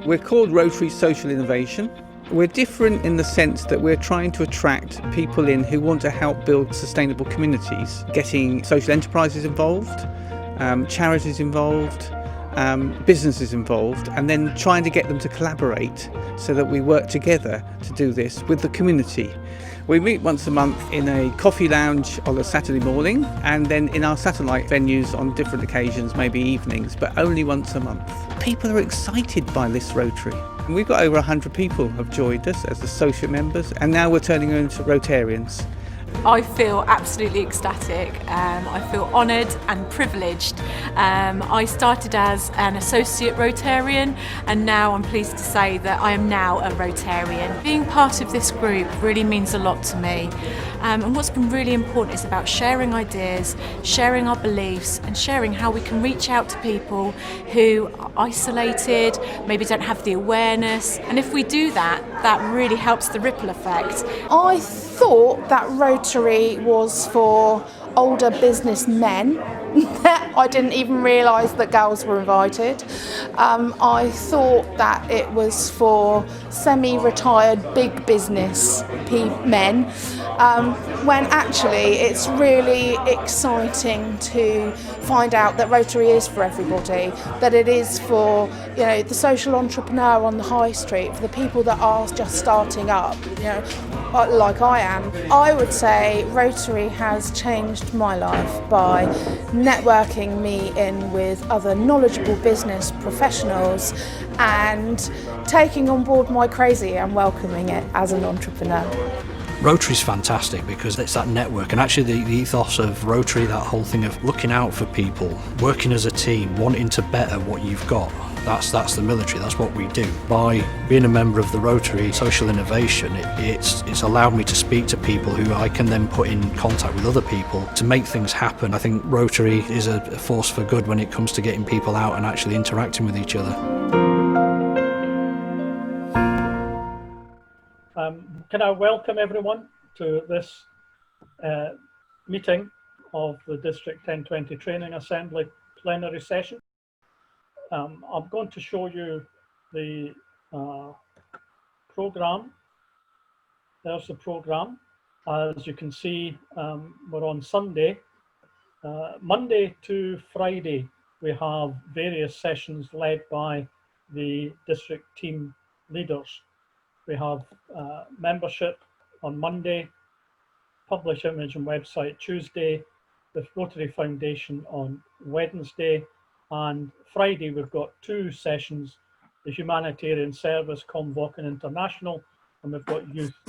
We're called Rotary Social Innovation. We're different in the sense that we're trying to attract people in who want to help build sustainable communities, getting social enterprises involved, charities involved, businesses involved, and then trying to get them to collaborate so that we work together to do this with the community. We meet once a month in a coffee lounge on a Saturday morning, and then in our satellite venues on different occasions, maybe evenings, but only once a month. People are excited by this Rotary. We've got over 100 people have joined us as associate members, and now we're turning them into Rotarians. I feel absolutely ecstatic. I feel honoured and privileged. I started as an associate Rotarian, and now I'm pleased to say that I am now a Rotarian. Being part of this group really means a lot to me. And what's been really important is about sharing ideas, sharing our beliefs, and sharing how we can reach out to people who are isolated, maybe don't have the awareness. And if we do that, that really helps the ripple effect. I thought that Rotary was for older businessmen. I didn't even realise that girls were invited. I thought that it was for semi-retired big business men, when actually it's really exciting to find out that Rotary is for everybody, that it is for, you know, the social entrepreneur on the high street, for the people that are just starting up, you know, like I am. I would say Rotary has changed my life by networking me in with other knowledgeable business professionals and taking on board my crazy and welcoming it as an entrepreneur. Rotary's fantastic because it's that network, and actually the ethos of Rotary, that whole thing of looking out for people, working as a team, wanting to better what you've got. That's the military, that's what we do. By being a member of the Rotary Social Innovation, it's allowed me to speak to people who I can then put in contact with other people to make things happen. I think Rotary is a force for good when it comes to getting people out and actually interacting with each other. Can I welcome everyone to this meeting of the District 1020 Training Assembly plenary session. I'm going to show you the programme. There's the programme. As you can see, we're on Sunday. Monday to Friday, we have various sessions led by the district team leaders. We have membership on Monday, publish image and website Tuesday, the Rotary Foundation on Wednesday, and Friday we've got two sessions, the Humanitarian Service, Convoc and International, and we've got youth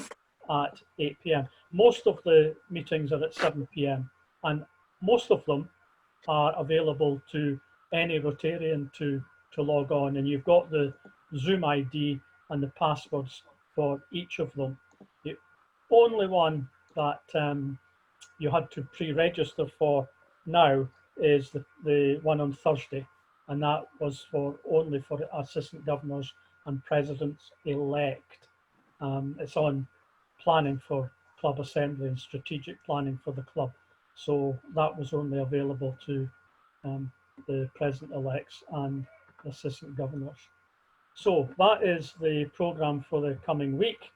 at 8 p.m. Most of the meetings are at 7 p.m. and most of them are available to any Rotarian to log on, and you've got the Zoom ID and the passwords for each of them. The only one that you had to pre-register for now is the one on Thursday, and that was only for assistant governors and presidents elect. It's on planning for club assembly and strategic planning for the club, so that was only available to the president-elects and assistant governors. So that is the programme for the coming week.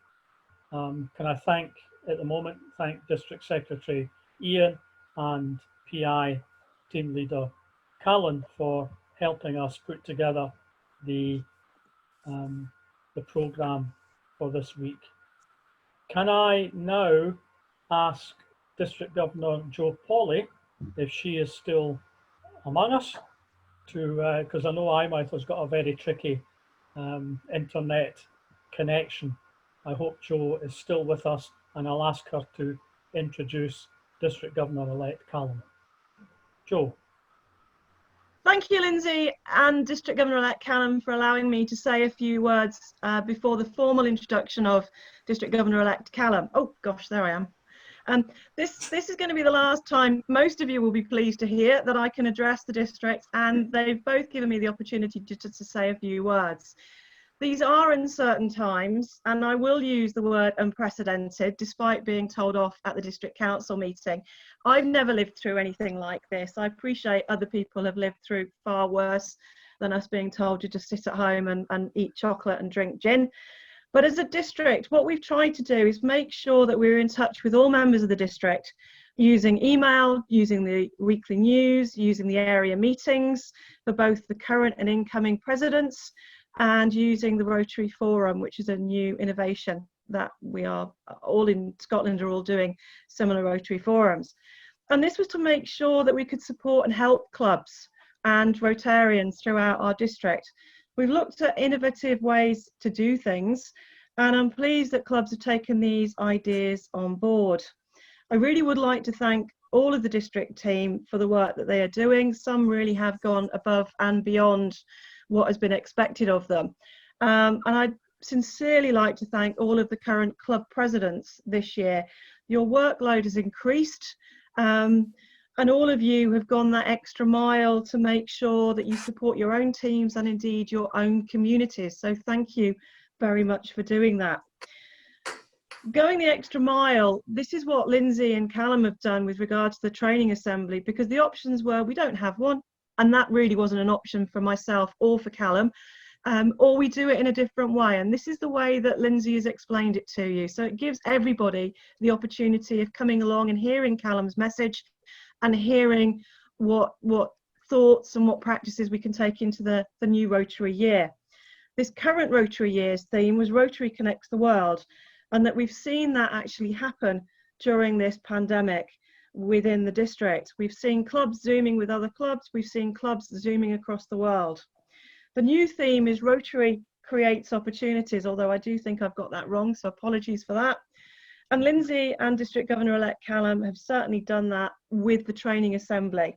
Can I thank District Secretary Ian and PI Team Leader Callum for helping us put together the programme for this week. Can I now ask District Governor Jo Polly if she is still among us, because I know IMouth has got a very tricky internet connection. I hope Jo is still with us, and I'll ask her to introduce District Governor Elect Calum. Jo. Thank you, Lindsay, and District Governor Elect Calum for allowing me to say a few words before the formal introduction of District Governor Elect Calum. Oh gosh, there I am. This is going to be the last time most of you will be pleased to hear that I can address the district, and they've both given me the opportunity to say a few words. These are uncertain times, and I will use the word unprecedented despite being told off at the district council meeting. I've never lived through anything like this. I appreciate other people have lived through far worse, than us being told to just sit at home and eat chocolate and drink gin. But as a district, what we've tried to do is make sure that we're in touch with all members of the district, using email, using the weekly news, using the area meetings for both the current and incoming presidents, and using the Rotary Forum, which is a new innovation that we are all in Scotland are all doing similar Rotary forums. And this was to make sure that we could support and help clubs and Rotarians throughout our district. We've looked at innovative ways to do things, and I'm pleased that clubs have taken these ideas on board. I really would like to thank all of the district team for the work that they are doing. Some really have gone above and beyond what has been expected of them. And I'd sincerely like to thank all of the current club presidents this year. Your workload has increased, and all of you have gone that extra mile to make sure that you support your own teams and indeed your own communities. So thank you very much for doing that. Going the extra mile, this is what Lindsay and Callum have done with regard to the training assembly, because the options were we don't have one, and that really wasn't an option for myself or for Callum, or we do it in a different way. And this is the way that Lindsay has explained it to you. So it gives everybody the opportunity of coming along and hearing Callum's message and hearing what thoughts and what practices we can take into the new Rotary year. This current Rotary year's theme was Rotary Connects the World, and that we've seen that actually happen during this pandemic within the district. We've seen clubs zooming with other clubs, we've seen clubs zooming across the world. The new theme is Rotary Creates Opportunities, although I do think I've got that wrong, so apologies for that. And Lindsay and District Governor Elect Calum have certainly done that with the training assembly.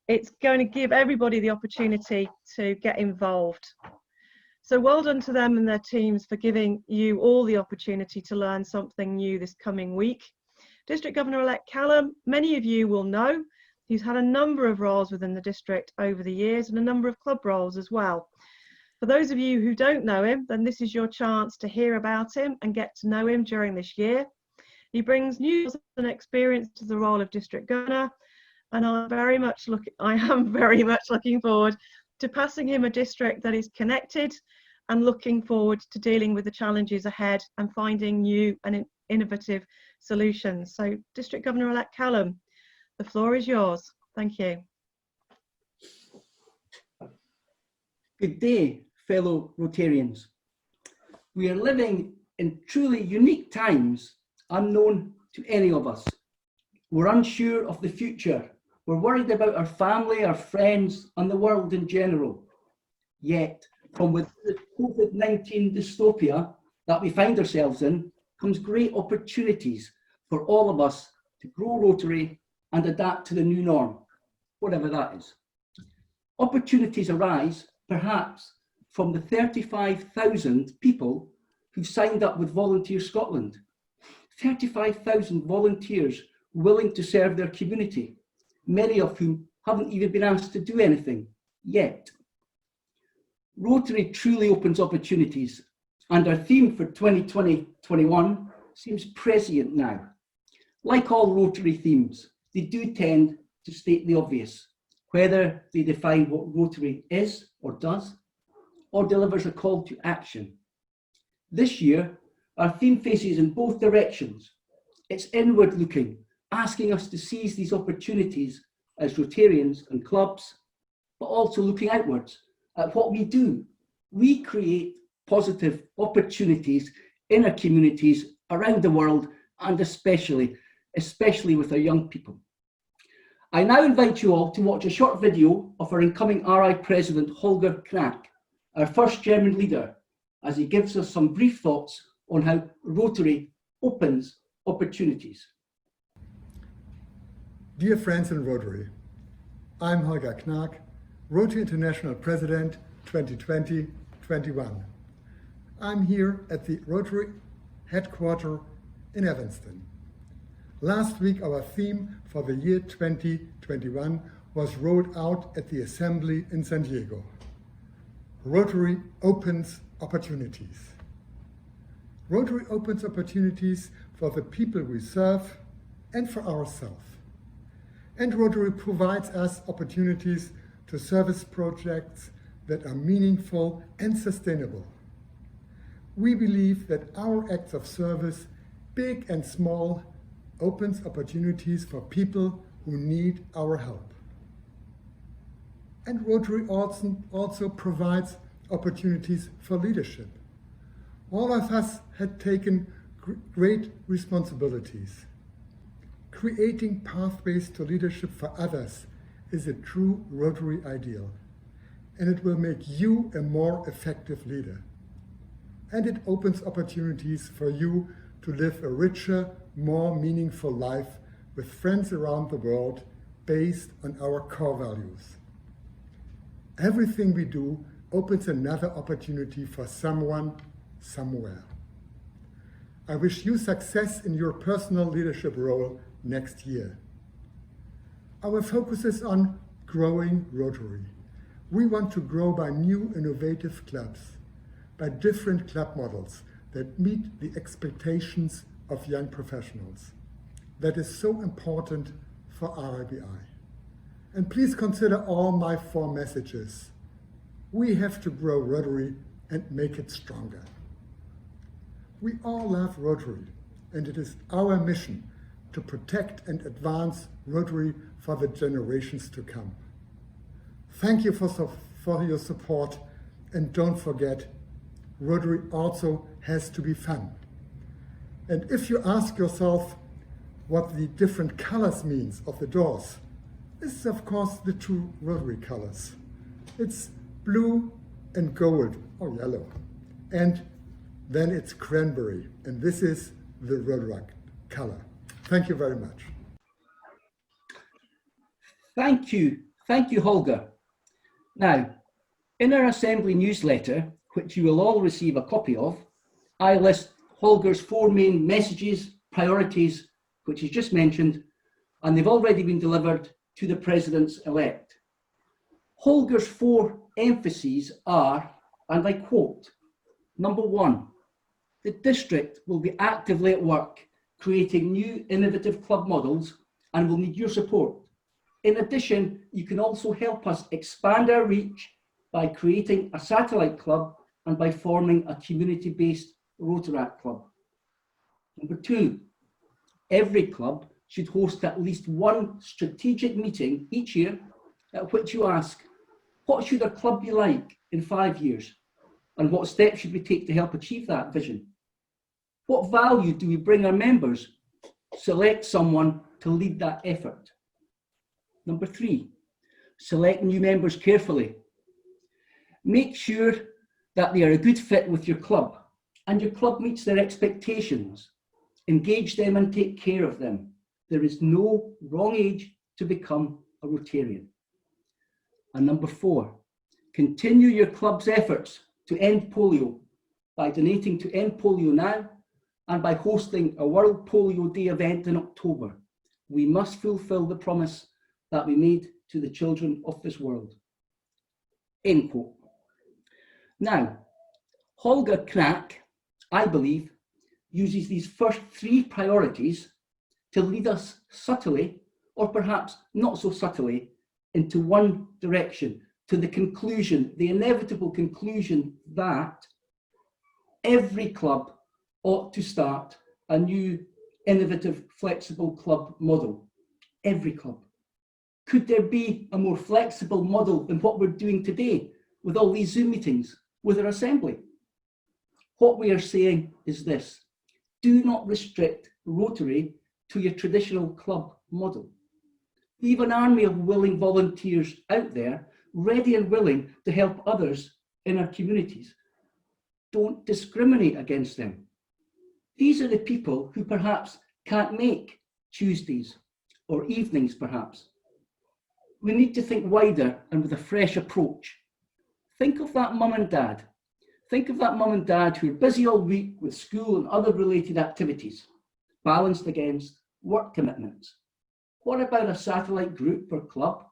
It's going to give everybody the opportunity to get involved. So well done to them and their teams for giving you all the opportunity to learn something new this coming week. District Governor Elect Calum, many of you will know, he's had a number of roles within the district over the years and a number of club roles as well. For those of you who don't know him, then this is your chance to hear about him and get to know him during this year. He brings new and experience to the role of District Governor, and I am very much looking forward to passing him a district that is connected and looking forward to dealing with the challenges ahead and finding new and innovative solutions. So District Governor Elect Calum, the floor is yours. Thank you. Good day, fellow Rotarians. We are living in truly unique times unknown to any of us. We're unsure of the future. We're worried about our family, our friends, and the world in general. Yet, from within the COVID-19 dystopia that we find ourselves in, comes great opportunities for all of us to grow Rotary and adapt to the new norm, whatever that is. Opportunities arise, perhaps, from the 35,000 people who signed up with Volunteer Scotland. 35,000 volunteers willing to serve their community, many of whom haven't even been asked to do anything yet. Rotary truly opens opportunities, and our theme for 2020-21 seems prescient now. Like all Rotary themes, they do tend to state the obvious, whether they define what Rotary is or does, or delivers a call to action. This year, our theme faces in both directions. It's inward looking, asking us to seize these opportunities as Rotarians and clubs, but also looking outwards at what we do. We create positive opportunities in our communities around the world, and especially with our young people. I now invite you all to watch a short video of our incoming RI President Holger Knaack, our first German leader, as he gives us some brief thoughts on how Rotary opens opportunities. Dear friends in Rotary, I'm Holger Knaack, Rotary International President 2020-21. I'm here at the Rotary headquarters in Evanston. Last week, our theme for the year 2021 was rolled out at the Assembly in San Diego. Rotary opens opportunities. Rotary opens opportunities for the people we serve and for ourselves. And Rotary provides us opportunities to service projects that are meaningful and sustainable. We believe that our acts of service, big and small, opens opportunities for people who need our help. And Rotary also provides opportunities for leadership. All of us had taken great responsibilities. Creating pathways to leadership for others is a true Rotary ideal, and it will make you a more effective leader. And it opens opportunities for you to live a richer, more meaningful life with friends around the world based on our core values. Everything we do opens another opportunity for someone, somewhere. I wish you success in your personal leadership role next year. Our focus is on growing Rotary. We want to grow by new innovative clubs, by different club models that meet the expectations of young professionals. That is so important for RIBI. And please consider all my 4 messages. We have to grow Rotary and make it stronger. We all love Rotary, and it is our mission to protect and advance Rotary for the generations to come. Thank you for your support, and don't forget, Rotary also has to be fun. And if you ask yourself what the different colors means of the doors, this is of course the true Rotary colors. It's blue and gold, or yellow, and then it's cranberry, and this is the Rotary color. Thank you very much. Thank you, Holger. Now, in our Assembly newsletter, which you will all receive a copy of, I list Holger's 4 main messages, priorities, which he's just mentioned, and they've already been delivered to the Presidents-elect. Holger's 4 emphases are, and I quote, number 1, the district will be actively at work creating new innovative club models and will need your support. In addition, you can also help us expand our reach by creating a satellite club and by forming a community-based Rotaract club. Number 2, every club should host at least 1 strategic meeting each year at which you ask, what should our club be like in 5 years? And what steps should we take to help achieve that vision? What value do we bring our members? Select someone to lead that effort. Number 3, select new members carefully. Make sure that they are a good fit with your club and your club meets their expectations. Engage them and take care of them. There is no wrong age to become a Rotarian. And number 4, continue your club's efforts to end polio by donating to End Polio Now and by hosting a World Polio Day event in October. We must fulfill the promise that we made to the children of this world. End quote. Now, Holger Knaack, I believe, uses these first 3 priorities to lead us subtly, or perhaps not so subtly, into one direction, to the conclusion, the inevitable conclusion that every club ought to start a new, innovative, flexible club model. Every club. Could there be a more flexible model than what we're doing today with all these Zoom meetings with our assembly? What we are saying is this: do not restrict Rotary to your traditional club model. Leave an army of willing volunteers out there, ready and willing to help others in our communities. Don't discriminate against them. These are the people who perhaps can't make Tuesdays or evenings perhaps. We need to think wider and with a fresh approach. Think of that mum and dad. Think of that mum and dad who are busy all week with school and other related activities, balanced against work commitments. What about a satellite group or club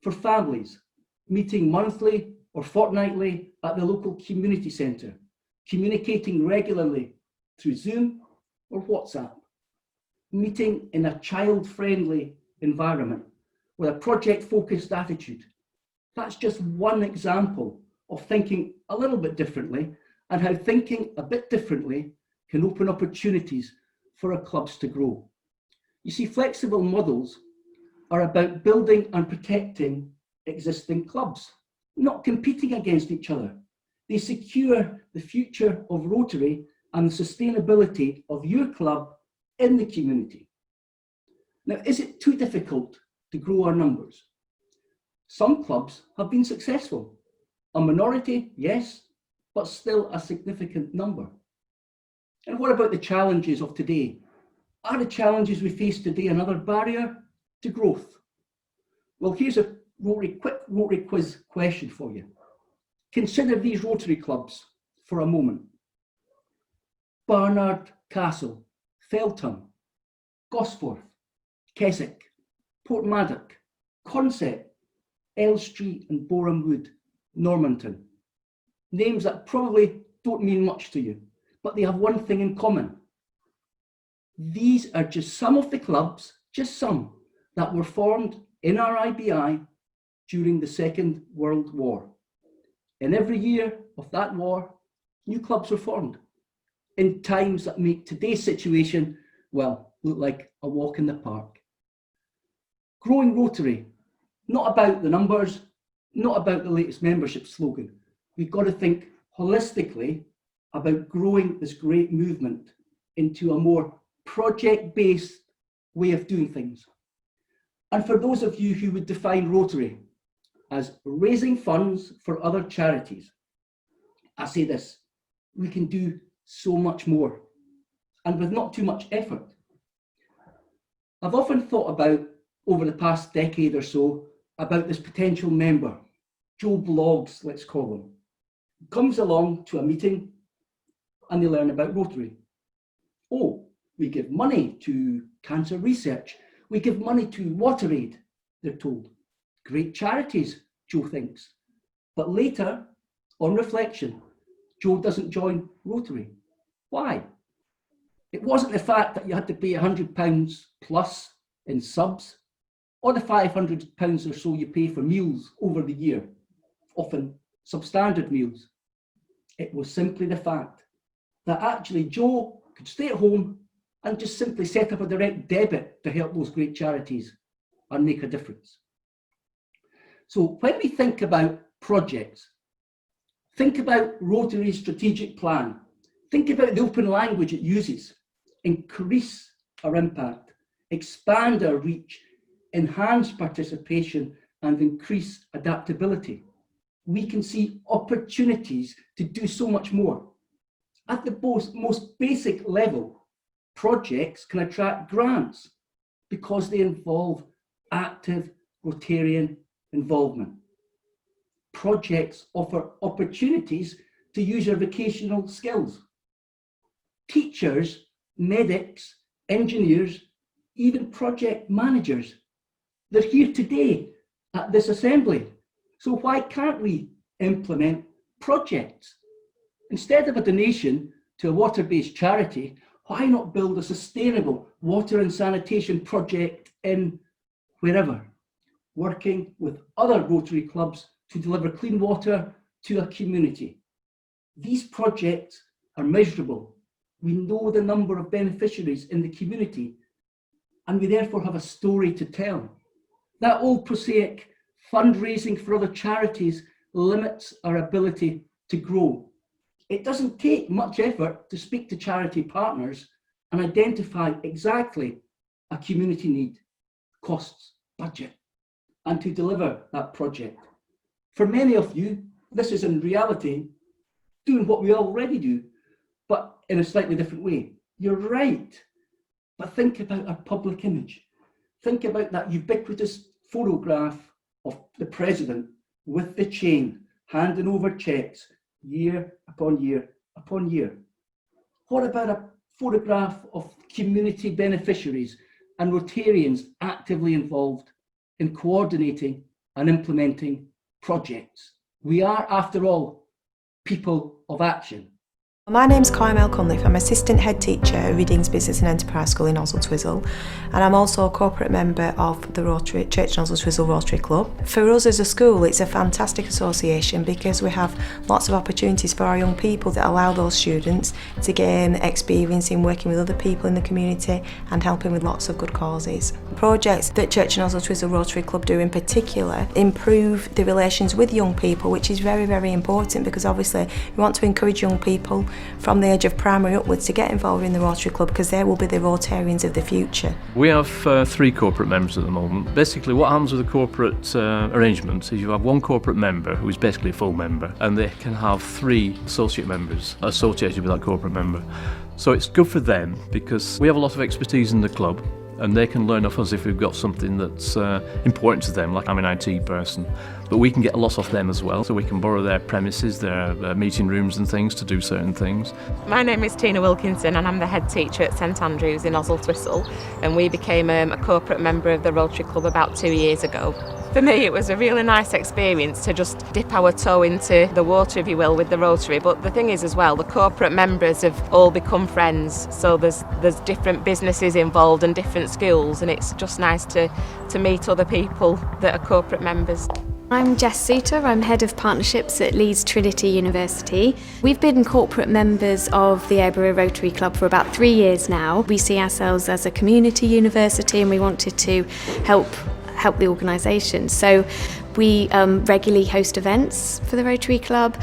for families, meeting monthly or fortnightly at the local community centre, communicating regularly through Zoom or WhatsApp, meeting in a child-friendly environment with a project-focused attitude? That's just one example of thinking a little bit differently and how thinking a bit differently can open opportunities for our clubs to grow. You see, flexible models are about building and protecting existing clubs, not competing against each other. They secure the future of Rotary and the sustainability of your club in the community. Now, is it too difficult to grow our numbers? Some clubs have been successful. A minority, yes, but still a significant number. And what about the challenges of today? Are the challenges we face today another barrier to growth? Well, here's a quick Rotary quiz question for you. Consider these Rotary clubs for a moment. Barnard Castle, Feltham, Gosforth, Keswick, Portmaddock, Consett, Elstree and Boreham Wood, Normanton. Names that probably don't mean much to you, but they have one thing in common. These are just some of the clubs, just some, that were formed in RIBI during the Second World War. In every year of that war, new clubs were formed in times that make today's situation, well, look like a walk in the park. Growing Rotary, not about the numbers, not about the latest membership slogan. We've got to think holistically about growing this great movement into a more project-based way of doing things. And for those of you who would define Rotary as raising funds for other charities, I say this, we can do so much more and with not too much effort. I've often thought about, over the past decade or so, about this potential member, Joe Bloggs, let's call him, comes along to a meeting and they learn about Rotary. Oh, we give money to cancer research. We give money to WaterAid, they're told. Great charities, Joe thinks. But later, on reflection, Joe doesn't join Rotary. Why? It wasn't the fact that you had to pay £100 plus in subs, or the £500 or so you pay for meals over the year, often substandard meals. It was simply the fact that actually Joe could stay at home and just simply set up a direct debit to help those great charities and make a difference. So when we think about projects, think about Rotary's strategic plan, think about the open language it uses, increase our impact, expand our reach, enhance participation and increase adaptability. We can see opportunities to do so much more. At the most basic level, projects can attract grants because they involve active Rotarian involvement. Projects offer opportunities to use your vocational skills. Teachers, medics, engineers, even project managers, they're here today at this assembly. So why can't we implement projects? Instead of a donation to a water-based charity, why not build a sustainable water and sanitation project in wherever, working with other Rotary clubs to deliver clean water to a community? These projects are measurable. We know the number of beneficiaries in the community, and we therefore have a story to tell. That old prosaic fundraising for other charities limits our ability to grow. It doesn't take much effort to speak to charity partners and identify exactly a community need, costs, budget, and to deliver that project. For many of you, this is in reality doing what we already do, but in a slightly different way. You're right, but think about our public image. Think about that ubiquitous photograph of the president with the chain, handing over checks year upon year upon year. What about a photograph of community beneficiaries and Rotarians actively involved in coordinating and implementing projects? We are, after all, people of action. My name's Callum Cunliffe. I'm Assistant Head Teacher at Readings Business and Enterprise School in Oswald Twizel, and I'm also a corporate member of the Rotary Church and Oswald Twizel Rotary Club. For us as a school, it's a fantastic association because we have lots of opportunities for our young people that allow those students to gain experience in working with other people in the community and helping with lots of good causes. Projects that Church and Oswald Twizel Rotary Club do in particular improve the relations with young people, which is very, very important because obviously we want to encourage young people from the age of primary upwards to get involved in the Rotary Club because they will be the Rotarians of the future. We have 3 corporate members at the moment. Basically what happens with the corporate arrangement is you have one corporate member who is basically a full member, and they can have 3 associate members associated with that corporate member. So it's good for them because we have a lot of expertise in the club and they can learn off us if we've got something that's important to them, like I'm an IT person. But we can get a lot off them as well, so we can borrow their premises, their meeting rooms and things to do certain things. My name is Tina Wilkinson and I'm the head teacher at St Andrews in Oswald Twistle, and we became a corporate member of the Rotary Club about 2 years ago. For me it was a really nice experience to just dip our toe into the water, if you will, with the Rotary, but the thing is as well, the corporate members have all become friends, so there's different businesses involved and different schools, and it's just nice to meet other people that are corporate members. I'm Jess Souter, I'm Head of Partnerships at Leeds Trinity University. We've been corporate members of the Abera Rotary Club for about 3 years now. We see ourselves as a community university and we wanted to help the organisation. So we regularly host events for the Rotary Club.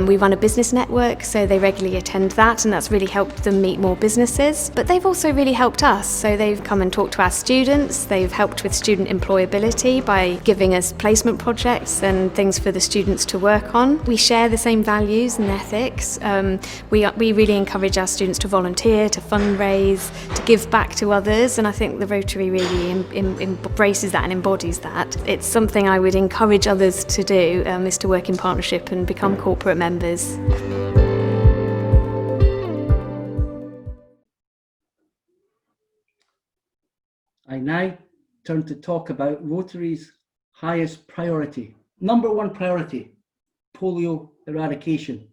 We run a business network, so they regularly attend that, and that's really helped them meet more businesses. But they've also really helped us, so they've come and talked to our students, they've helped with student employability by giving us placement projects and things for the students to work on. We share the same values and ethics. We really encourage our students to volunteer, to fundraise, to give back to others, and I think the Rotary really embraces that and embodies that. It's something I would encourage others to do, is to work in partnership and become corporate members. I now turn to talk about Rotary's highest priority. Number 1 priority, polio eradication.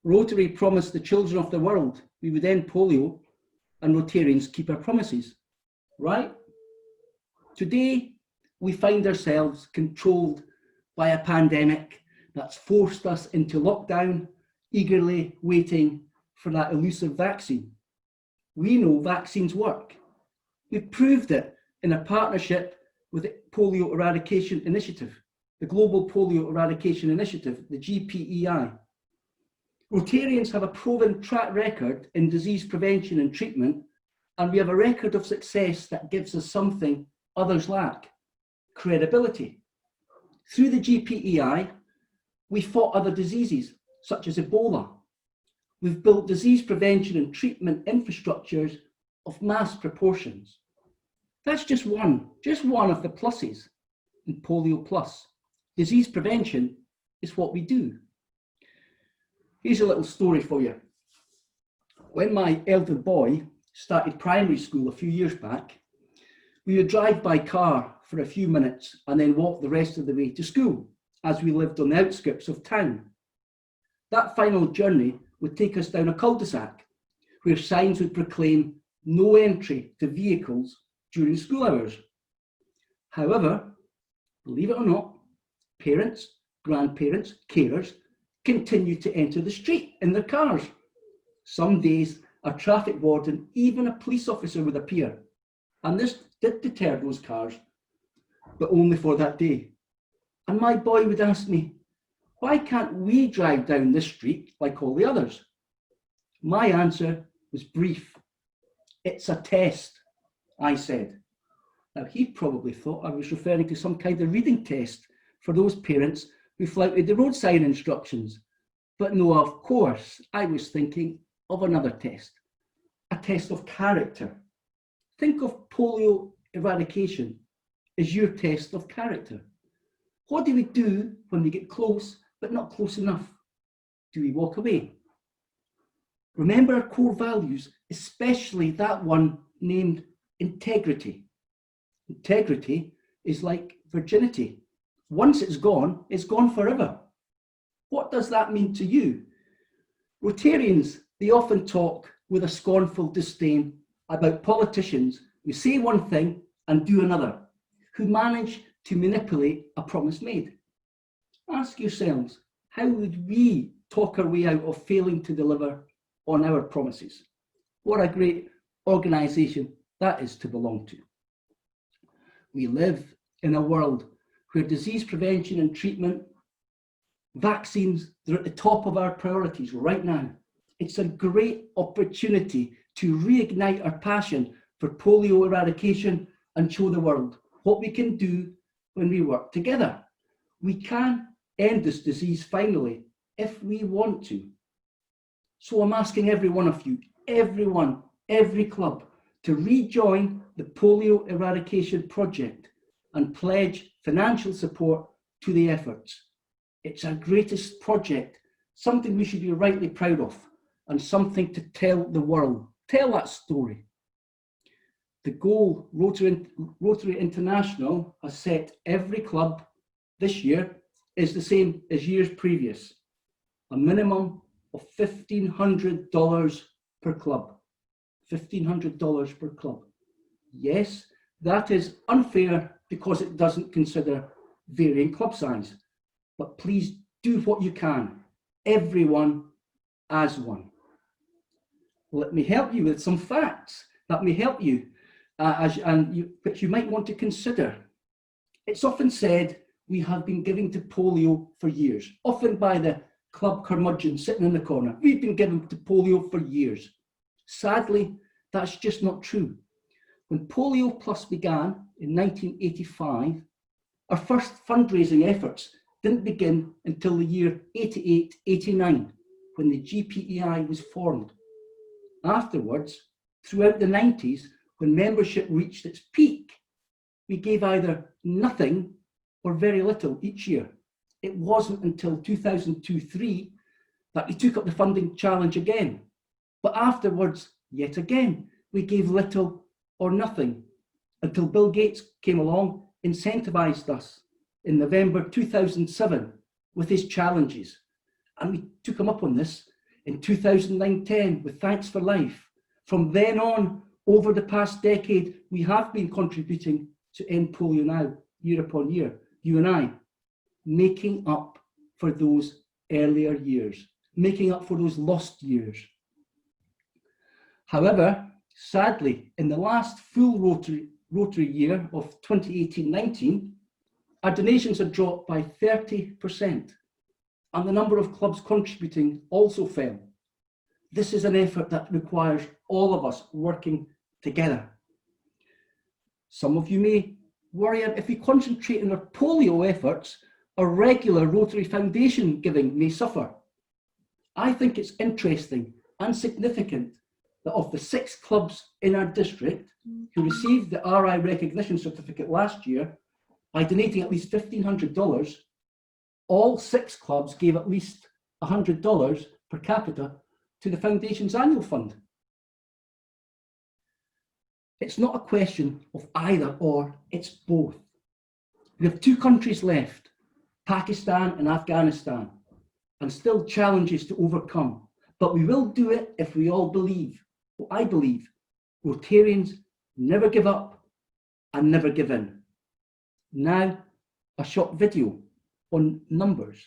Rotary promised the children of the world we would end polio, and Rotarians keep our promises, right? Today, we find ourselves controlled by a pandemic that's forced us into lockdown, eagerly waiting for that elusive vaccine. We know vaccines work. We've proved it in a partnership with the Polio Eradication Initiative, the Global Polio Eradication Initiative, the GPEI. Rotarians have a proven track record in disease prevention and treatment, and we have a record of success that gives us something others lack: credibility. Through the GPEI, we fought other diseases, such as Ebola. We've built disease prevention and treatment infrastructures of mass proportions. That's just one of the pluses in Polio Plus. Disease prevention is what we do. Here's a little story for you. When my elder boy started primary school a few years back, we would drive by car for a few minutes and then walk the rest of the way to school, as we lived on the outskirts of town. That final journey would take us down a cul-de-sac where signs would proclaim no entry to vehicles during school hours. However, believe it or not, parents, grandparents, carers continued to enter the street in their cars. Some days a traffic warden, even a police officer would appear, and this did deter those cars, but only for that day. And my boy would ask me, why can't we drive down this street like all the others? My answer was brief. It's a test, I said. Now, he probably thought I was referring to some kind of reading test for those parents who flouted the road sign instructions. But no, of course, I was thinking of another test, a test of character. Think of polio eradication as your test of character. What do we do when we get close, but not close enough? Do we walk away? Remember our core values, especially that one named integrity. Integrity is like virginity. Once it's gone forever. What does that mean to you? Rotarians, they often talk with a scornful disdain about politicians who say one thing and do another, who manage to manipulate a promise made. Ask yourselves, how would we talk our way out of failing to deliver on our promises? What a great organisation that is to belong to. We live in a world where disease prevention and treatment, vaccines, they're at the top of our priorities right now. It's a great opportunity to reignite our passion for polio eradication and show the world what we can do when we work together. We can end this disease finally if we want to. So I'm asking every one of you, everyone, every club, to rejoin the polio eradication project and pledge financial support to the efforts. It's our greatest project, something we should be rightly proud of, and something to tell the world. Tell that story. The goal Rotary International has set every club this year is the same as years previous, a minimum of $1,500 per club. $1,500 per club. Yes, that is unfair because it doesn't consider varying club size, but please do what you can, everyone as one. Let me help you with some facts that may help you, which you might want to consider. It's often said we have been giving to polio for years, often by the club curmudgeon sitting in the corner. We've been giving to polio for years. Sadly, that's just not true. When Polio Plus began in 1985, our first fundraising efforts didn't begin until the year 88-89, when the GPEI was formed. Afterwards, throughout the 90s, when membership reached its peak, we gave either nothing or very little each year. It wasn't until 2002-03 that we took up the funding challenge again. But afterwards, yet again, we gave little or nothing until Bill Gates came along, incentivized us in November 2007 with his challenges. And we took him up on this in 2009-10 with Thanks for Life. From then on, over the past decade, we have been contributing to End Polio Now, year upon year, you and I, making up for those earlier years, making up for those lost years. However, sadly, in the last full Rotary year of 2018-19, our donations had dropped by 30%, and the number of clubs contributing also fell. This is an effort that requires all of us working together. Some of you may worry if we concentrate on our polio efforts, our regular Rotary Foundation giving may suffer. I think it's interesting and significant that of the 6 clubs in our district who received the RI recognition certificate last year by donating at least $1,500, all 6 clubs gave at least $100 per capita to the Foundation's annual fund. It's not a question of either or, it's both. We have 2 countries left, Pakistan and Afghanistan, and still challenges to overcome. But we will do it if we all believe, what I believe, Rotarians never give up and never give in. Now, a short video on numbers.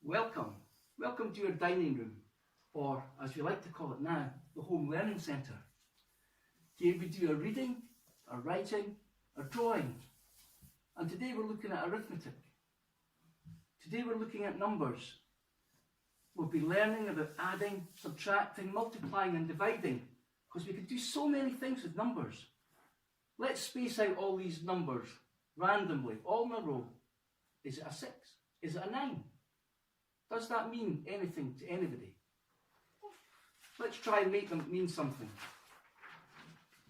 Welcome to your dining room, or as we like to call it now, the Home Learning Centre. Here we do a reading, a writing, a drawing, and today we're looking at arithmetic. Today we're looking at numbers. We'll be learning about adding, subtracting, multiplying and dividing, because we can do so many things with numbers. Let's space out all these numbers randomly, all in a row. Is it a 6? Is it a 9? Does that mean anything to anybody? Let's try and make them mean something.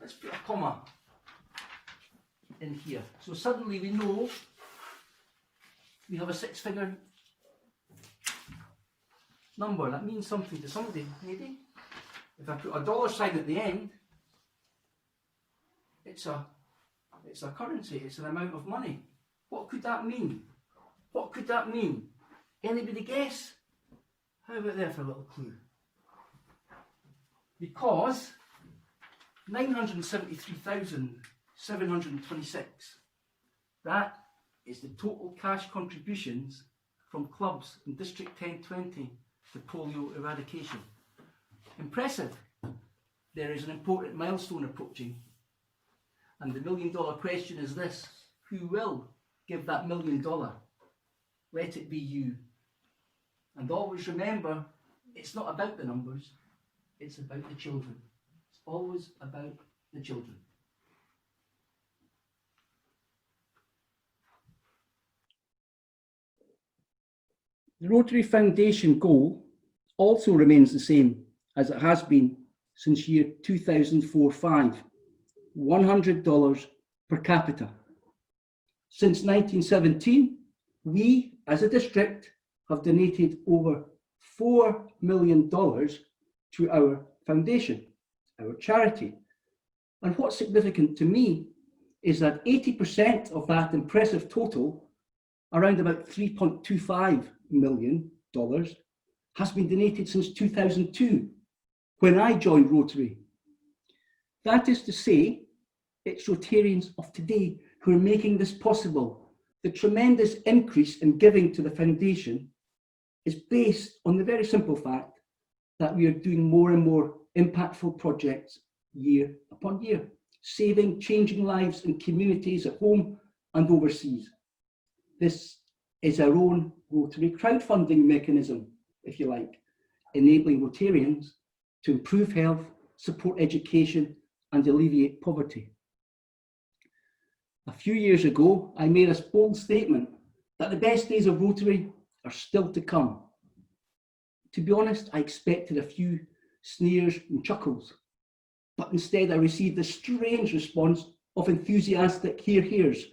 Let's put a comma in here. So suddenly we know we have a 6-figure number. That means something to somebody, maybe. If I put a dollar sign at the end, it's a currency, it's an amount of money. What could that mean? What could that mean? Anybody guess? How about there for a little clue? Because 973,726, that is the total cash contributions from clubs in District 1020 to polio eradication. Impressive. There is an important milestone approaching, and the $1 million question is this: who will give that $1 million? Let it be you. And always remember, it's not about the numbers, it's about the children. It's always about the children. The Rotary Foundation goal also remains the same as it has been since year 2004-05, $100 per capita. Since 1917, we as a district have donated over $4 million to our foundation, our charity. And what's significant to me is that 80% of that impressive total, around about $3.25 million, has been donated since 2002, when I joined Rotary. That is to say, it's Rotarians of today who are making this possible. The tremendous increase in giving to the foundation is based on the very simple fact that we are doing more and more impactful projects year upon year, saving, changing lives in communities at home and overseas. This is our own Rotary crowdfunding mechanism, if you like, enabling Rotarians to improve health, support education, and alleviate poverty. A few years ago, I made a bold statement that the best days of Rotary are still to come. To be honest, I expected a few sneers and chuckles, but instead I received a strange response of enthusiastic hears.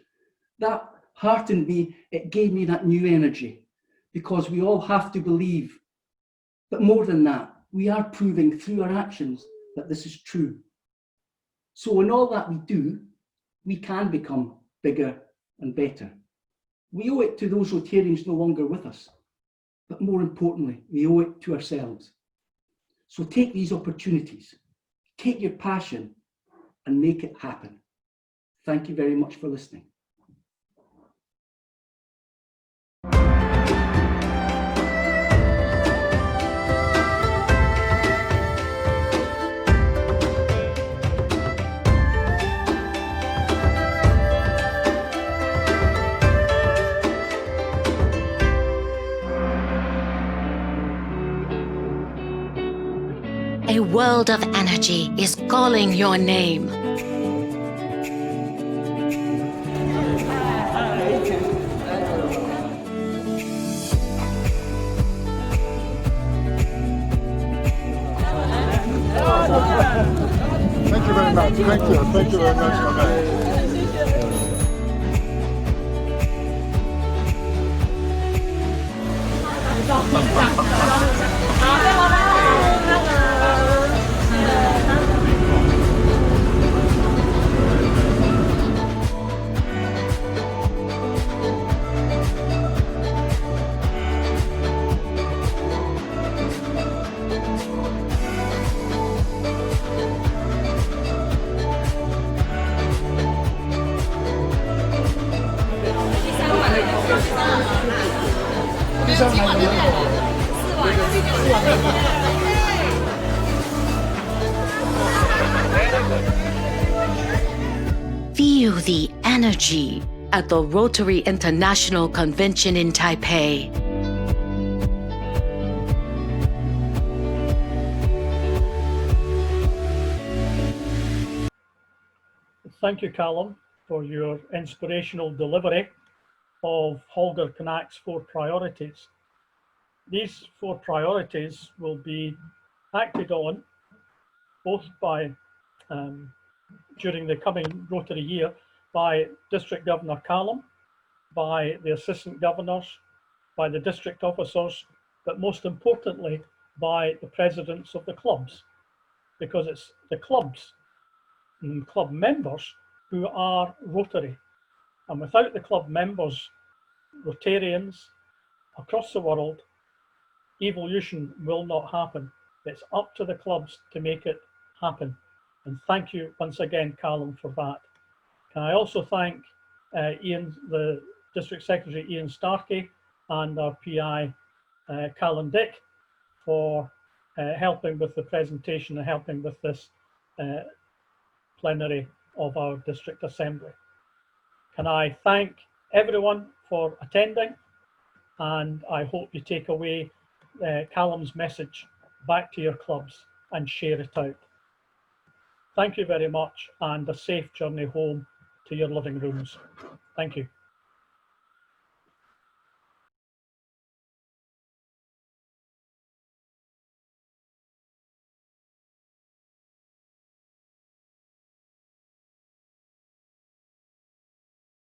That heartened me, it gave me that new energy, because we all have to believe. But more than that, we are proving through our actions that this is true. So in all that we do, we can become bigger and better. We owe it to those Rotarians no longer with us, but more importantly, we owe it to ourselves. So take these opportunities, take your passion, and make it happen. Thank you very much for listening. A world of energy is calling your name. Thank you very much. Thank you very much for that. Feel the energy at the Rotary International Convention in Taipei. Thank you, Callum, for your inspirational delivery of Holger Knaack's 4 priorities. These 4 priorities will be acted on both by during the coming Rotary year by District Governor Callum, by the Assistant Governors, by the District Officers, but most importantly by the Presidents of the clubs, because it's the clubs and club members who are Rotary. And without the club members, Rotarians across the world evolution will not happen. It's up to the clubs to make it happen. And thank you once again, Callum, for that. Can I also thank Ian, the District Secretary Ian Starkey, and our PI Callum Dick for helping with the presentation and helping with this plenary of our District Assembly. Can I thank everyone for attending, and I hope you take away Callum's message back to your clubs and share it out. Thank you very much, and a safe journey home to your living rooms. Thank you.